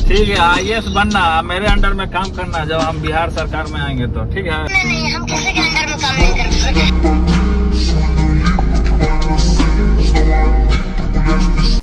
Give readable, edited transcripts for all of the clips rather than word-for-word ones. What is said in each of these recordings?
ठीक है, आईएएस बनना, मेरे अंडर में काम करना जब हम बिहार सरकार में आएंगे तो। ठीक है। नहीं, हम किसी के अंडर में काम नहीं कर सकते।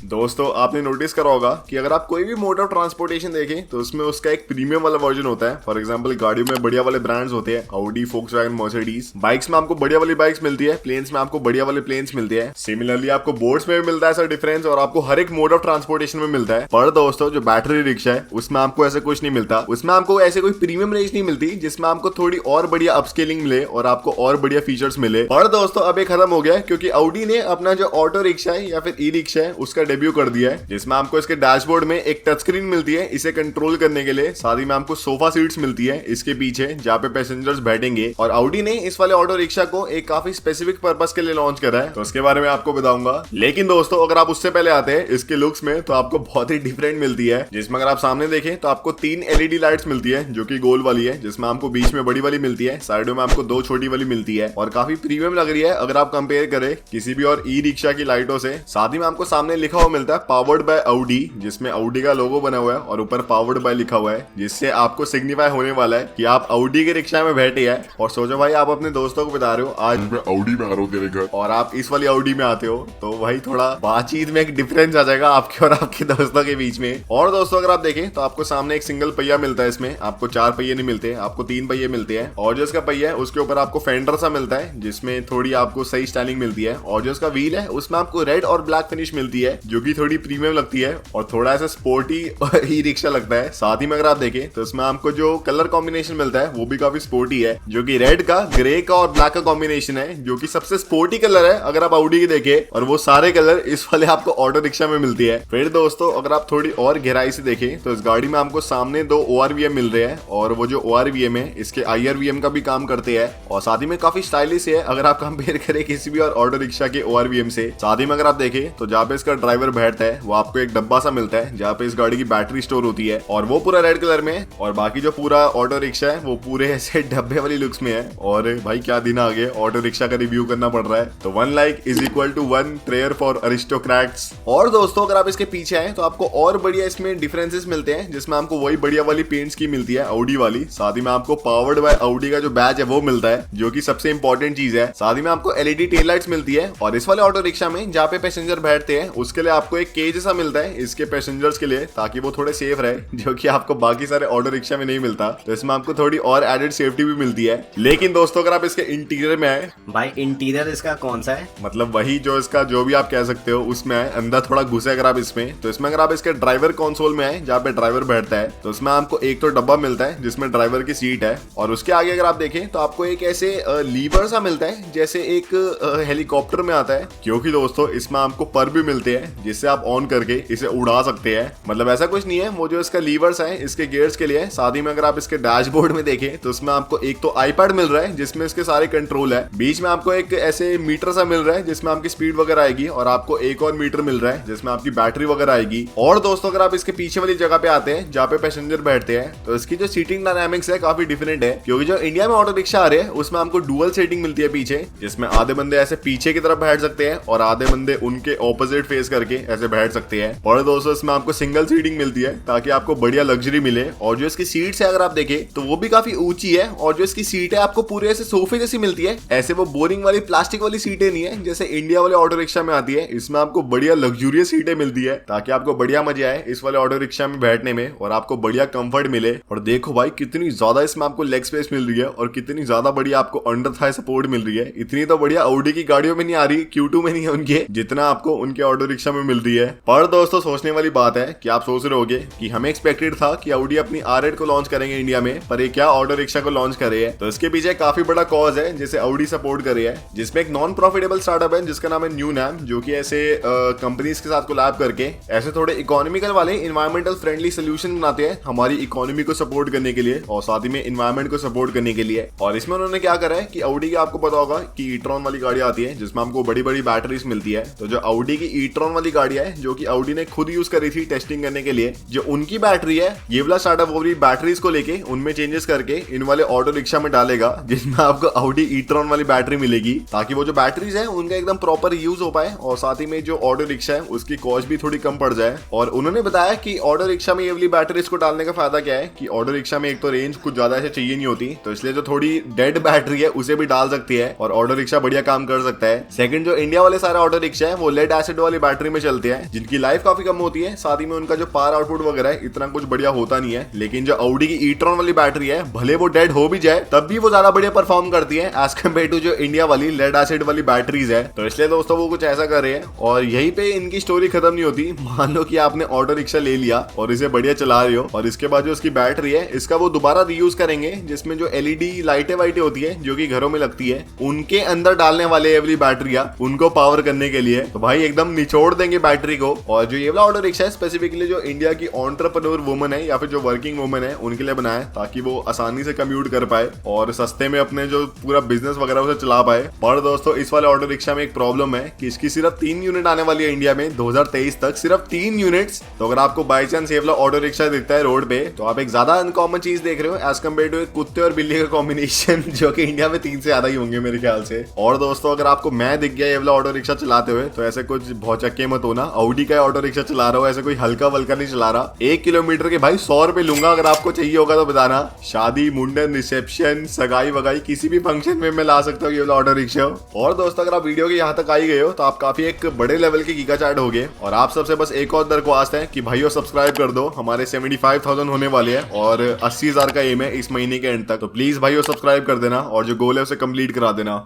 दोस्तों आपने नोटिस करा होगा कि अगर आप कोई भी मोड ऑफ ट्रांसपोर्टेशन देखें तो उसमें उसका एक प्रीमियम वाला वर्जन होता है। फॉर एग्जांपल गाड़ियों में बढ़िया वाले ब्रांड्स होते हैं, ऑडी, फोक्सवैगन, मर्सिडीज। बाइक्स में आपको बढ़िया वाली बाइक्स मिलती है, प्लेन्स में आपको बढ़िया वाले प्लेन्स मिलते हैं। सिमिलरली आपको बोट्स में भी मिलता है ऐसा डिफरेंस, और आपको हर एक मोड ऑफ ट्रांसपोर्टेशन में मिलता है। पर दोस्तों जो बैटरी रिक्शा है उसमें आपको ऐसा कुछ नहीं मिलता। उसमें आपको ऐसे कोई प्रीमियम रेंज नहीं मिलती जिसमें आपको थोड़ी और बढ़िया अपस्केलिंग मिले और आपको और बढ़िया फीचर्स मिले। पर दोस्तों अब ये खत्म हो गया क्योंकि ऑडी ने अपना जो ऑटो रिक्शा है या फिर ई रिक्शा है उसका डेब्यू कर दिया है, जिसमें आपको इसके डैशबोर्ड में एक टच स्क्रीन मिलती है इसे कंट्रोल करने के लिए। साथ ही में आपको सोफा सीट्स मिलती है इसके पीछे जहाँ पे पैसेंजर्स बैठेंगे। और ऑडी ने इस वाले ऑटो रिक्शा को एक काफी स्पेसिफिक पर्पस के लिए लॉन्च करा है, तो उसके बारे में आपको बताऊंगा। लेकिन दोस्तों अगर आप उससे पहले आते हैं इसके लुक्स में तो आपको बहुत ही डिफरेंट मिलती है, जिसमें अगर आप सामने देखें तो आपको 3 एलईडी लाइट्स मिलती है जो कि गोल वाली है, जिसमें आपको बीच में बड़ी वाली मिलती है, साइडों में आपको 2 छोटी वाली मिलती है और काफी प्रीमियम लग रही है अगर आप कंपेयर करें किसी भी और ई रिक्शा की लाइटों से। साथ ही में आपको सामने लिखा हुआ मिलता है पावर्ड बाय ऑडी, जिसमें ऑडी का लोगो बना हुआ है और ऊपर पावर्ड बाय लिखा हुआ है, जिससे आपको सिग्निफाई होने वाला है कि आप ऑडी के रिक्शा में बैठे हैं। और सोचो भाई आप अपने दोस्तों को बता रहे हो आज मैं ऑडी में आ रहा हूँ तेरे घर, और आप इस वाली ऑडी में आते हो, तो भाई थोड़ा बातचीत में एक डिफरेंस आ जाएगा आपके और आपके दोस्तों के बीच में। और दोस्तों अगर आप देखें तो आपको सामने एक सिंगल पहिया मिलता है, इसमें आपको 4 पहिए नहीं मिलते, आपको 3 पहिए मिलते हैं। और जो इसका पहिया है उसके ऊपर आपको फेंडर सा मिलता है जिसमें थोड़ी आपको सही स्टाइलिंग मिलती है। और जो इसका व्हील है उसमें आपको रेड और ब्लैक फिनिश मिलती है जो कि थोड़ी प्रीमियम लगती है और थोड़ा ऐसा स्पोर्टी ई रिक्शा लगता है। साथ ही में अगर आप देखें तो इसमें आपको जो कलर कॉम्बिनेशन मिलता है वो भी काफी स्पोर्टी है, जो कि रेड का, ग्रे का और ब्लैक का कॉम्बिनेशन है, जो कि सबसे स्पोर्टी कलर है अगर आप ऑडी की देखें। और वो सारे कलर इस वाले आपको ऑटो रिक्शा में मिलती है। फिर दोस्तों अगर आप थोड़ी और गहराई से देखें तो इस गाड़ी में आपको सामने 2 ORVM मिल रहे हैं, और वो जो ORVM है इसके IRVM का भी काम करते हैं और साथ ही में काफी स्टाइलिश है अगर आप कंपेयर करें किसी भी और ऑटो रिक्शा के ORVM से। साथ ही में अगर आप देखें तो जहाँ पे इसका ड्राइवर बैठता है वो आपको एक डब्बा सा मिलता है जहाँ पे इस गाड़ी की बैटरी स्टोर होती है, और वो पूरा रेड कलर में। और बाकी जो पूरा ऑटो रिक्शा है वो पूरे ऐसे डब्बे वाली लुक्स में है। और भाई क्या दिन आ गए, ऑटो रिक्शा का रिव्यू करना पड़ रहा है। तो 1 like is equal to 1 prayer for aristocrats. और दोस्तों अगर आप इसके पीछे आए तो आपको और बढ़िया इसमें डिफरेंसेस मिलते हैं, जिसमें आपको वही बढ़िया वाली पेंट्स की मिलती है ऑडी वाली। साथ ही में आपको पावर्ड बाय ऑडी का जो बैज है वो मिलता है जो कि सबसे इंपॉर्टेंट चीज है। साथ ही में आपको एलईडी टेल लाइट्स मिलती है। और इस वाले ऑटो रिक्शा में जहाँ पे पैसेंजर बैठते हैं उसके लिए आपको एक केज जैसा मिलता है इसके पैसेंजर्स के लिए, ताकि वो थोड़े सेफ रहे, जो कि आपको बाकी सारे ऑटो रिक्शा में नहीं मिलता। तो इसमें आपको थोड़ी और एडेड सेफ्टी भी मिलती है। लेकिन दोस्तों अगर आप इसके इंटीरियर में आए, भाई इंटीरियर इसका कौन सा है? मतलब वही जो इसका जो भी आप कह सकते हो उसमें है, अंदर थोड़ा घुसे अगर आप इसमें, तो इसमें अगर आप इसके ड्राइवर कंसोल में आए जहाँ पे ड्राइवर बैठता है तो उसमें आपको एक तो डब्बा मिलता है जिसमें ड्राइवर की सीट है, और उसके आगे अगर आप देखें तो आपको एक ऐसे लीवर सा मिलता है जैसे एक हेलीकॉप्टर में आता है, क्योंकि दोस्तों इसमें आपको पर भी मिलते हैं जिससे आप ऑन करके इसे उड़ा सकते हैं। मतलब ऐसा कुछ नहीं है, वो जो इसका लीवर्स है इसके गियर्स के लिए। साथ ही में अगर आप इसके डैशबोर्ड में देखें तो उसमें आपको एक तो आईपैड मिल रहा है जिसमें इसके सारे कंट्रोल है, बीच में आपको एक ऐसे मीटर सा मिल रहा है जिसमें आपकी स्पीड वगैरह आएगी, और आपको एक और मीटर मिल रहा है जिसमें आपकी बैटरी वगैरह आएगी। और दोस्तों अगर आप इसके पीछे वाली जगह पे आते हैं जहाँ पे पैसेंजर बैठते हैं तो इसकी जो सीटिंग डायनामिक्स है काफी डिफरेंट है, क्योंकि जो इंडिया में ऑटो रिक्शा आ रहे हैं उसमें आपको डुअल सीटिंग मिलती है पीछे, जिसमें आधे बंदे ऐसे पीछे की तरफ बैठ सकते हैं और आधे बंदे उनके ऑपोजिट फेस करके ऐसे बैठ सकते हैं। और दोस्तों इसमें आपको सिंगल सीटिंग मिलती है ताकि आपको बढ़िया लग्जरी मिले। और जो इसकी सीट्स है अगर आप देखें तो वो भी काफी ऊंची है, और जो इसकी सीट है आपको पूरे ऐसे सोफे जैसी मिलती है, ऐसे वो बोरिंग वाली प्लास्टिक वाली सीटें नहीं है जैसे इंडिया वाले ऑटो रिक्शा में आती है। इसमें आपको बढ़िया लग्जूरियस सीटें मिलती है ताकि आपको बढ़िया मजा आए इस वाले ऑटो रिक्शा में बैठने में और आपको बढ़िया कंफर्ट मिले। और देखो भाई कितनी ज्यादा इसमें आपको लेग स्पेस मिल रही है और कितनी ज्यादा बढ़िया आपको अंडर थाई सपोर्ट मिल रही है। इतनी तो बढ़िया ऑडी की गाड़ियों में नहीं आ रही, Q2 में नहीं है उनके, जितना आपको उनके ऑटो रिक्शा में मिल रही है। पर दोस्तों सोचने वाली बात है कि आप सोच रहे होगे कि हमें एक्सपेक्टेड था कि ऑडी अपनी R8 को लॉन्च करेंगे इंडिया में, पर ये क्या ऑटो रिक्शा को लॉन्च कर रहे हैं। तो इसके पीछे काफी बड़ा कॉज है जिसे ऑडी सपोर्ट कर रही है, जिसमें एक नॉन प्रॉफिटेबल स्टार्टअप है जिसका नाम है न्यू नैम, जो कि ऐसे कंपनीज के साथ कोलैब करके ऐसे थोड़े इकोनॉमिकल वाले इन्वायरमेंटल फ्रेंडली सोल्यूशन बनाते हैं हमारी इकोनॉमी को सपोर्ट करने के लिए और साथ ही में इन्वायरमेंट को सपोर्ट करने के लिए। और इसमें उन्होंने क्या करा है कि ऑडी की आपको पता होगा कि ई-ट्रॉन वाली गाड़ी आती है जिसमें आपको बड़ी बड़ी बैटरीज मिलती है। तो जो ऑडी की ई-ट्रॉन वाली गाड़ियां है जो कि ऑडी ने खुद यूज करी थी टेस्टिंग करने के लिए। जो उनकी बैटरी है ये वाला स्टार्टअप वो भी बैटरीज को लेके उनमें चेंजेस करके इन वाले ऑटो रिक्शा में डालेगा, जिसमें आपको ऑडी ई-ट्रॉन वाली बैटरी मिलेगी, ताकि वो जो बैटरीज है उनका एकदम प्रॉपर यूज हो पाए और साथ ही में जो ऑटो रिक्शा है उसकी कॉस्ट भी थोड़ी कम पड़ जाए। और उन्होंने बताया कि ऑटो रिक्शा में ये वाली बैटरीज को डालने का फायदा क्या है कि ऑटो रिक्शा में एक तो रेंज कुछ ज्यादा ऐसे चाहिए नहीं होती, तो इसलिए जो थोड़ी डेड बैटरी है उसे भी डाल सकती है और ऑटो रिक्शा बढ़िया काम कर सकता है। सेकंड, जो इंडिया वाले सारे ऑटो रिक्शा है वो लेड एसिड वाली बैटरी में चलते हैं, जिनकी लाइफ काफी कम होती है, साथ ही में उनका जो पावर आउटपुट वगैरह है इतना कुछ बढ़िया होता नहीं है। लेकिन जो ऑडी की ई-ट्रॉन वाली बैटरी है भले वो डेड हो भी जाए तब भी वो ज्यादा बढ़िया परफॉर्म करती है एज कम्पेयर टू जो इंडिया वाली लेड एसिड वाली बैटरीज है। तो इसलिए दोस्तों वो कुछ ऐसा कर रहे हैं और यहीं पे इनकी स्टोरी खत्म नहीं होती। मान लो कि आपने ऑटो रिक्शा ले लिया और इसे बढ़िया चला रहे हो और इसके बाद जो उसकी बैटरी है इसका वो दोबारा रीयूज करेंगे, जिसमें जो एलईडी लाइटें वाइटें होती है जो कि घरों में लगती है उनके अंदर डालने वाले ये वाली बैटरियां उनको पावर करने के लिए। तो भाई एकदम निचोड़ देंगे बैटरी को। और जो ये वाला ऑटो रिक्शा है स्पेसिफिकली जो इंडिया की एंटरप्रेन्योर वुमन है या फिर जो वर्किंग वुमन है उनके लिए बनाया है, ताकि वो आसानी से कम्यूट कर पाए और सस्ते में अपने जो पूरा बिजनेस वगैरह उसे चला पाए। पर दोस्तों इस वाले ऑटो रिक्शा में एक प्रॉब्लम है कि इसकी सिर्फ 3 यूनिट आने वाली है इंडिया में 2023 तक, सिर्फ 3 यूनिट्स। तो अगर आपको बाई चांस ये वाला ऑटो रिक्शा दिखता है रोड पे तो आप एक ज्यादा अनकॉमन चीज देख रहे हो एज कम्पेयर टू एक कुत्ते और बिल्ली का कॉम्बिनेशन, जो कि इंडिया में 3 से ज्यादा ही होंगे मेरे ख्याल से। और दोस्तों अगर आपको मैं दिख गया ये वाला ऑटो रिक्शा चलाते हुए तो ऐसे कुछ भौचक्के मत होना, ऑडी का ऑटो रिक्शा चला रहा हो, ऐसे कोई हल्का वल्का नहीं चला रहा। 1 किलोमीटर के भाई 100 रुपए लूंगा, अगर आपको चाहिए होगा तो बताना। शादी, मुंडन, रिसेप्शन, सगाई वगाई किसी भी फंक्शन में मैं ला सकता हूँ ये वाला ऑटो रिक्शा। और दोस्तों अगर आप वीडियो के यहाँ तक आई गए हो तो आप काफी एक बड़े लेवल के गीगा चैट हो गए और आप सबसे बस एक और दरख्वास्त है कि भाइयों सब्सक्राइब कर दो। हमारे 75,000 होने वाले हैं और 80,000 का एम है इस महीने के एंड तक, तो प्लीज भाइयों सब्सक्राइब कर देना और जो गोल है उसे कंप्लीट करा देना।